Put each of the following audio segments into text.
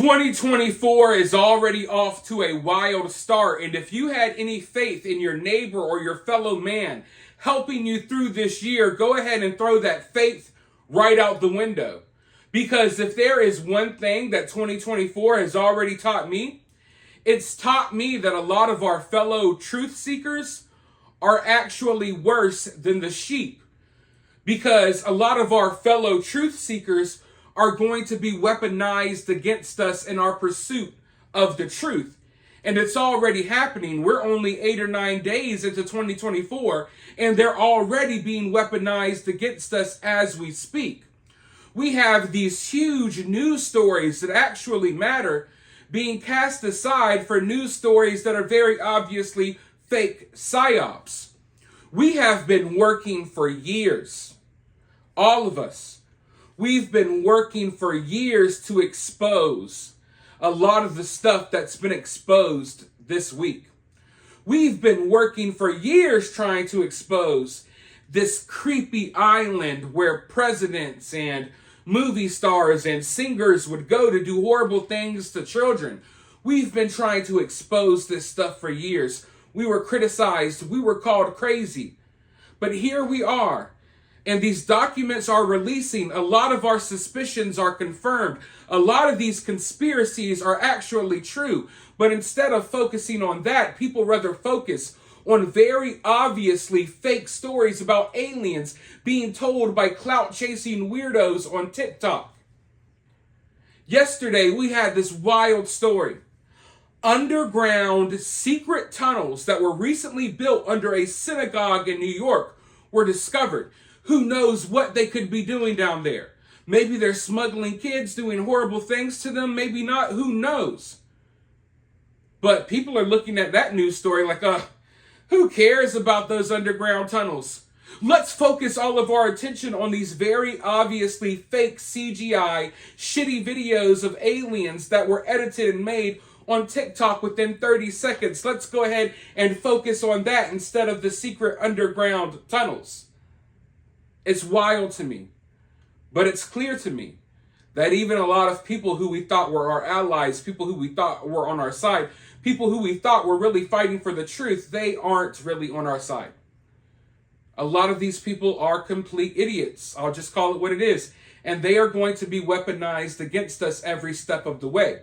2024 is already off to a wild start, and if you had any faith in your neighbor or your fellow man helping you through this year, go ahead and throw that faith right out the window. Because if there is one thing that 2024 has already taught me, it's taught me that a lot of our fellow truth seekers are actually worse than the sheep. Because a lot of our fellow truth seekers are going to be weaponized against us in our pursuit of the truth. And it's already happening. We're only 8 or 9 days into 2024, and they're already being weaponized against us as we speak. We have these huge news stories that actually matter being cast aside for news stories that are very obviously fake psyops. We have been working for years. All of us. We've been working for years to expose a lot of the stuff that's been exposed this week. We've been working for years trying to expose this creepy island where presidents and movie stars and singers would go to do horrible things to children. We've been trying to expose this stuff for years. We were criticized. We were called crazy. But here we are. And these documents are releasing. A lot of our suspicions are confirmed. A lot of these conspiracies are actually true. But instead of focusing on that, people rather focus on very obviously fake stories about aliens being told by clout-chasing weirdos on TikTok. Yesterday, we had this wild story. Underground secret tunnels that were recently built under a synagogue in New York were discovered. Who knows what they could be doing down there? Maybe they're smuggling kids, doing horrible things to them. Maybe not. Who knows? But people are looking at that news story like, who cares about those underground tunnels? Let's focus all of our attention on these very obviously fake CGI, shitty videos of aliens that were edited and made on TikTok within 30 seconds. Let's go ahead and focus on that instead of the secret underground tunnels. It's wild to me, but it's clear to me that even a lot of people who we thought were our allies, people who we thought were on our side, people who we thought were really fighting for the truth, they aren't really on our side. A lot of these people are complete idiots. I'll just call it what it is. And they are going to be weaponized against us every step of the way.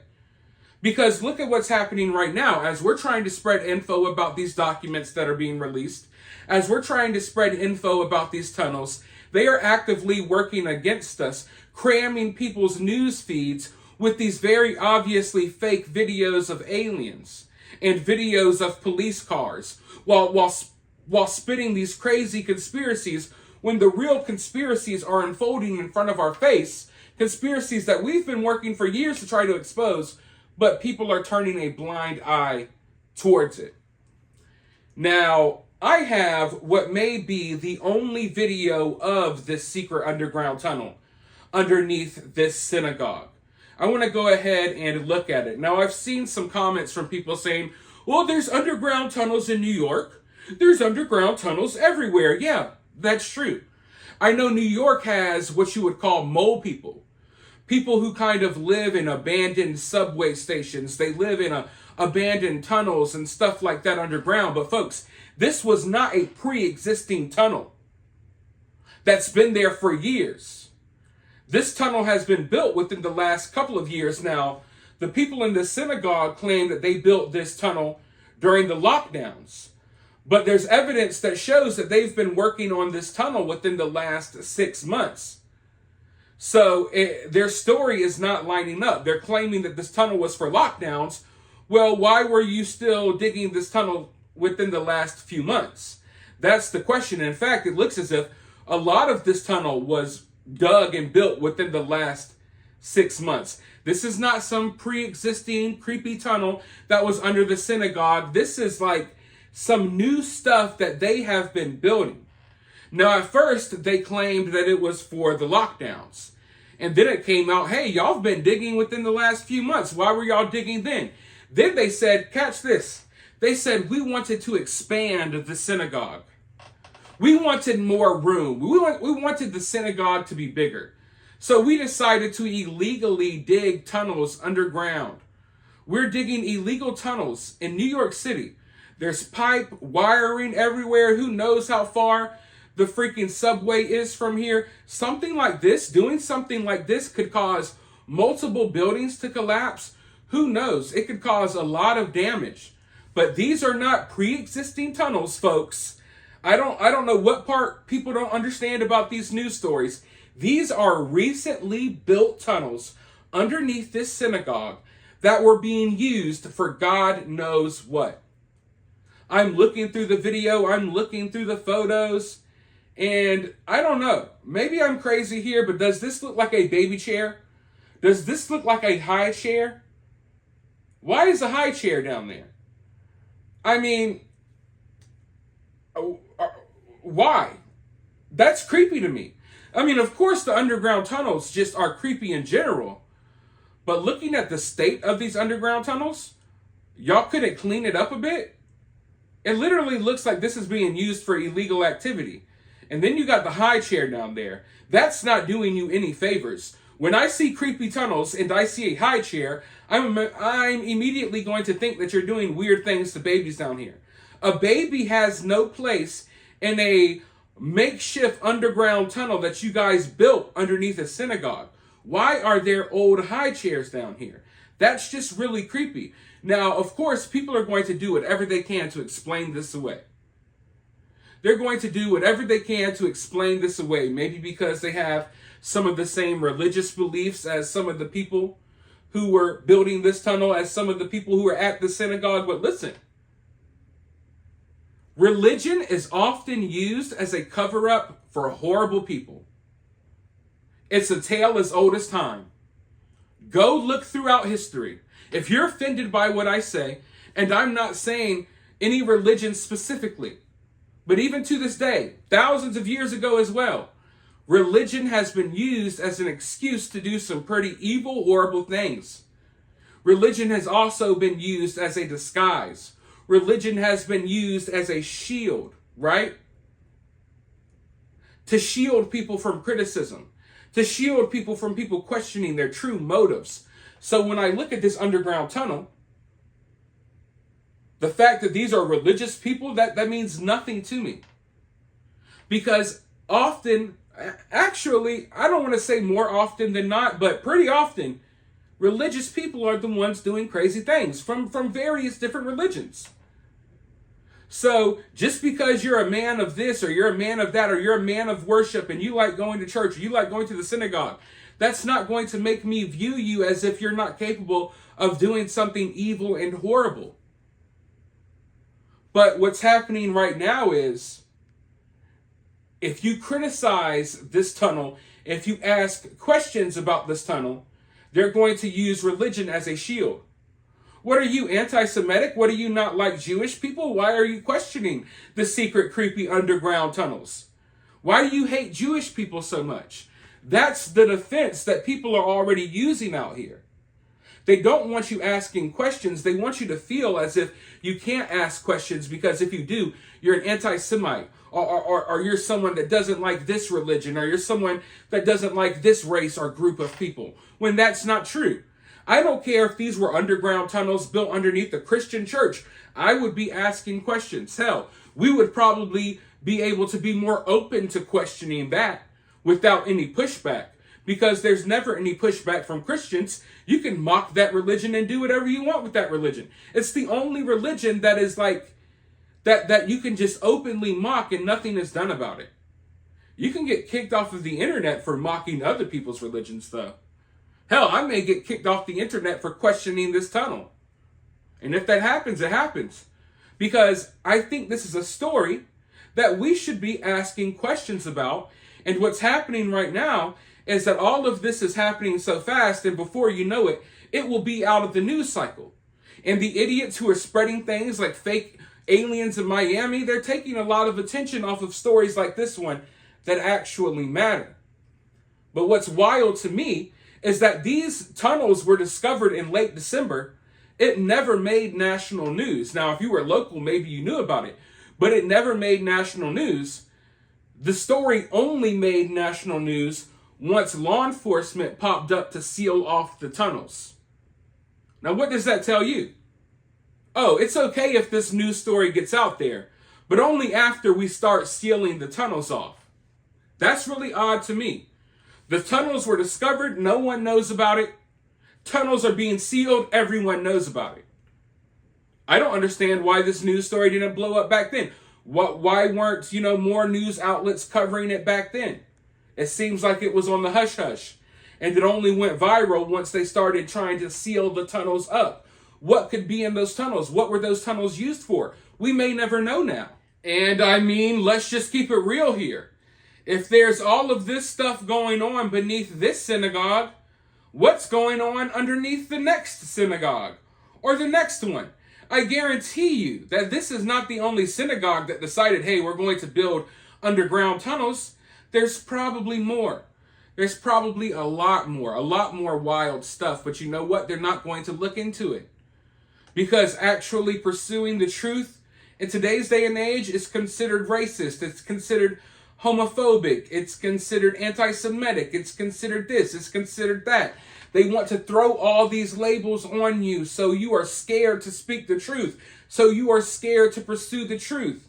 Because look at what's happening right now as we're trying to spread info about these documents that are being released, as we're trying to spread info about these tunnels. They are actively working against us, cramming people's news feeds with these very obviously fake videos of aliens and videos of police cars while spitting these crazy conspiracies when the real conspiracies are unfolding in front of our face, conspiracies that we've been working for years to try to expose, but people are turning a blind eye towards it. Now, I have what may be the only video of this secret underground tunnel underneath this synagogue. I want to go ahead and look at it. Now, I've seen some comments from people saying, well, there's underground tunnels in New York. There's underground tunnels everywhere. Yeah, that's true. I know New York has what you would call mole people. People who kind of live in abandoned subway stations. They live in abandoned tunnels and stuff like that underground. But folks, this was not a pre-existing tunnel that's been there for years. This tunnel has been built within the last couple of years now. The people in the synagogue claim that they built this tunnel during the lockdowns. But there's evidence that shows that they've been working on this tunnel within the last 6 months. So their story is not lining up. They're claiming that this tunnel was for lockdowns. Well, why were you still digging this tunnel within the last few months? That's the question. In fact, it looks as if a lot of this tunnel was dug and built within the last 6 months. This is not some pre-existing creepy tunnel that was under the synagogue. This is like some new stuff that they have been building. Now, at first, they claimed that it was for the lockdowns. And then it came out, hey, y'all have been digging within the last few months. Why were y'all digging then? Then they said, catch this. They said, we wanted to expand the synagogue. We wanted more room. We wanted the synagogue to be bigger. So we decided to illegally dig tunnels underground. We're digging illegal tunnels in New York City. There's pipe, wiring everywhere. Who knows how far the freaking subway is from here? Something like this, doing something like this could cause multiple buildings to collapse. Who knows? It could cause a lot of damage. But these are not pre-existing tunnels, folks. I don't know what part people don't understand about these news stories. These are recently built tunnels underneath this synagogue that were being used for God knows what. I'm looking through the video, I'm looking through the photos, and I don't know. Maybe I'm crazy here, but does this look like a baby chair? Does this look like a high chair? Why is a high chair down there? I mean, why? That's creepy to me. I mean, of course, the underground tunnels just are creepy in general. But looking at the state of these underground tunnels, y'all couldn't clean it up a bit? It literally looks like this is being used for illegal activity. And then you got the high chair down there. That's not doing you any favors. When I see creepy tunnels and I see a high chair, I'm immediately going to think that you're doing weird things to babies down here. A baby has no place in a makeshift underground tunnel that you guys built underneath a synagogue. Why are there old high chairs down here? That's just really creepy. Now, of course, people are going to do whatever they can to explain this away. They're going to do whatever they can to explain this away. Maybe because they have some of the same religious beliefs as some of the people who were building this tunnel, as some of the people who were at the synagogue. But listen, religion is often used as a cover-up for horrible people. It's a tale as old as time. Go look throughout history. If you're offended by what I say, and I'm not saying any religion specifically, but even to this day, thousands of years ago as well, religion has been used as an excuse to do some pretty evil, horrible things. Religion has also been used as a disguise. Religion has been used as a shield, right? To shield people from criticism. To shield people from people questioning their true motives. So when I look at this underground tunnel, the fact that these are religious people, that means nothing to me. Because often, actually, I don't want to say more often than not, but pretty often, religious people are the ones doing crazy things from various different religions. So just because you're a man of this or you're a man of that or you're a man of worship and you like going to church or you like going to the synagogue, that's not going to make me view you as if you're not capable of doing something evil and horrible. But what's happening right now is if you criticize this tunnel, if you ask questions about this tunnel, they're going to use religion as a shield. What are you, anti-Semitic? What do you not like Jewish people? Why are you questioning the secret, creepy underground tunnels? Why do you hate Jewish people so much? That's the defense that people are already using out here. They don't want you asking questions. They want you to feel as if you can't ask questions because if you do, you're an anti-Semite or you're someone that doesn't like this religion or you're someone that doesn't like this race or group of people, when that's not true. I don't care if these were underground tunnels built underneath a Christian church. I would be asking questions. Hell, we would probably be able to be more open to questioning that without any pushback. Because there's never any pushback from Christians. You can mock that religion and do whatever you want with that religion. It's the only religion that is like, that you can just openly mock and nothing is done about it. You can get kicked off of the internet for mocking other people's religions though. Hell, I may get kicked off the internet for questioning this tunnel. And if that happens, it happens. Because I think this is a story that we should be asking questions about. And what's happening right now is that all of this is happening so fast, and before you know it, it will be out of the news cycle. And the idiots who are spreading things like fake aliens in Miami, they're taking a lot of attention off of stories like this one that actually matter. But what's wild to me is that these tunnels were discovered in late December. It never made national news. Now, if you were local, maybe you knew about it, but it never made national news. The story only made national news once law enforcement popped up to seal off the tunnels. Now, what does that tell you? Oh, it's okay if this news story gets out there, but only after we start sealing the tunnels off. That's really odd to me. The tunnels were discovered, no one knows about it. Tunnels are being sealed, everyone knows about it. I don't understand why this news story didn't blow up back then. Why weren't, more news outlets covering it back then? It seems like it was on the hush-hush. And it only went viral once they started trying to seal the tunnels up. What could be in those tunnels? What were those tunnels used for? We may never know now. And I mean, let's just keep it real here. If there's all of this stuff going on beneath this synagogue, what's going on underneath the next synagogue? Or the next one? I guarantee you that this is not the only synagogue that decided, hey, we're going to build underground tunnels. There's probably more. There's probably a lot more wild stuff. But you know what? They're not going to look into it. Because actually pursuing the truth in today's day and age is considered racist. It's considered homophobic. It's considered anti-Semitic. It's considered this. It's considered that. They want to throw all these labels on you so you are scared to speak the truth. So you are scared to pursue the truth.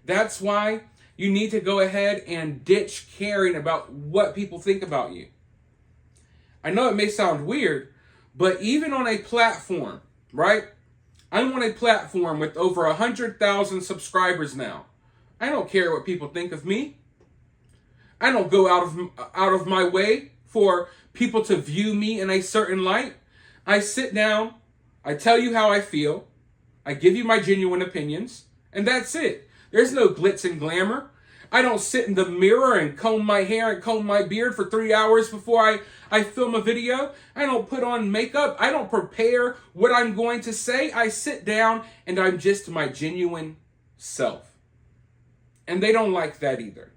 That's why you need to go ahead and ditch caring about what people think about you. I know it may sound weird, but even on a platform, right? I'm on a platform with over 100,000 subscribers now. I don't care what people think of me. I don't go out of my way for people to view me in a certain light. I sit down, I tell you how I feel, I give you my genuine opinions, and that's it. There's no glitz and glamour. I don't sit in the mirror and comb my hair and comb my beard for 3 hours before I film a video. I don't put on makeup. I don't prepare what I'm going to say. I sit down and I'm just my genuine self. And they don't like that either.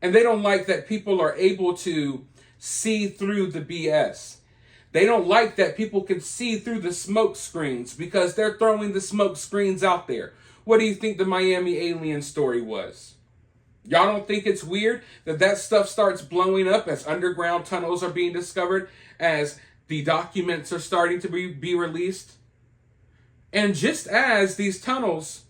And they don't like that people are able to see through the BS. They don't like that people can see through the smoke screens because they're throwing the smoke screens out there. What do you think the Miami alien story was? Y'all don't think it's weird that stuff starts blowing up as underground tunnels are being discovered, as the documents are starting to be released? And just as these tunnels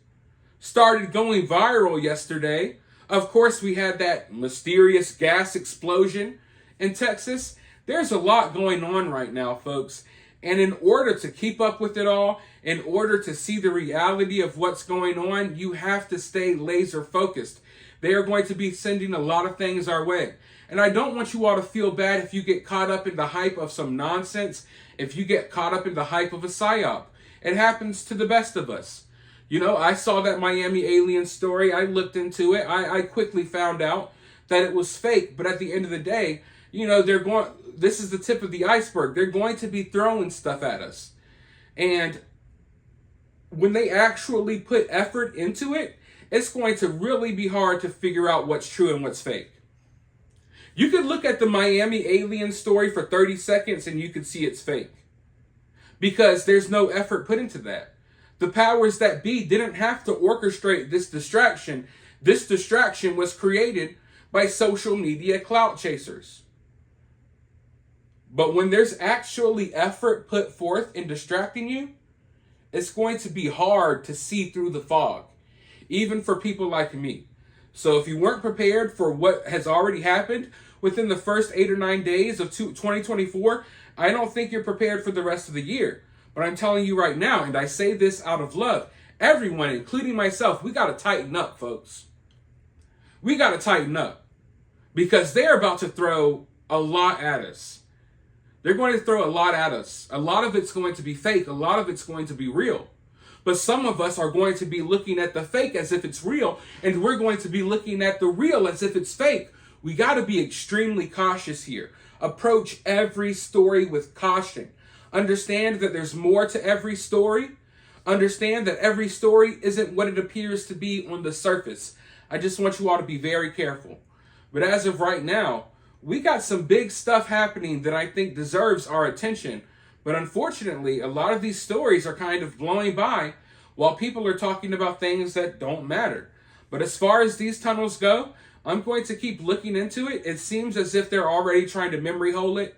started going viral yesterday, of course, we had that mysterious gas explosion in Texas. There's a lot going on right now, folks. And in order to keep up with it all, in order to see the reality of what's going on, you have to stay laser focused. They are going to be sending a lot of things our way. And I don't want you all to feel bad if you get caught up in the hype of some nonsense, if you get caught up in the hype of a psyop. It happens to the best of us. I saw that Miami alien story. I looked into it. I quickly found out that it was fake. But at the end of the day, this is the tip of the iceberg. They're going to be throwing stuff at us. And when they actually put effort into it, it's going to really be hard to figure out what's true and what's fake. You could look at the Miami alien story for 30 seconds and you could see it's fake. Because there's no effort put into that. The powers that be didn't have to orchestrate this distraction. This distraction was created by social media clout chasers. But when there's actually effort put forth in distracting you, it's going to be hard to see through the fog, even for people like me. So if you weren't prepared for what has already happened within the first 8 or 9 days of 2024, I don't think you're prepared for the rest of the year. But I'm telling you right now, and I say this out of love, everyone, including myself, we got to tighten up, folks. We got to tighten up because they're about to throw a lot at us. They're going to throw a lot at us. A lot of it's going to be fake. A lot of it's going to be real. But some of us are going to be looking at the fake as if it's real, and we're going to be looking at the real as if it's fake. We got to be extremely cautious here. Approach every story with caution. Understand that there's more to every story. Understand that every story isn't what it appears to be on the surface. I just want you all to be very careful. But as of right now, we got some big stuff happening that I think deserves our attention. But unfortunately, a lot of these stories are kind of blowing by while people are talking about things that don't matter. But as far as these tunnels go, I'm going to keep looking into it. It seems as if they're already trying to memory hole it.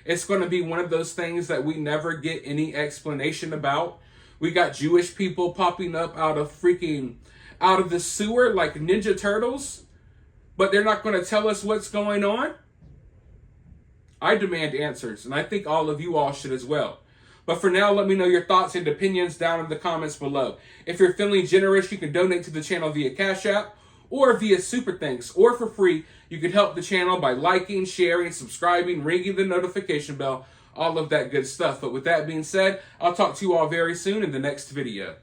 It's going to be one of those things that we never get any explanation about. We got Jewish people popping up out of the sewer like Ninja Turtles, but they're not going to tell us what's going on. I demand answers, and I think all of you all should as well. But for now, let me know your thoughts and opinions down in the comments below. If you're feeling generous, you can donate to the channel via Cash App or via Super Thanks, or for free, you can help the channel by liking, sharing, subscribing, ringing the notification bell, all of that good stuff. But with that being said, I'll talk to you all very soon in the next video.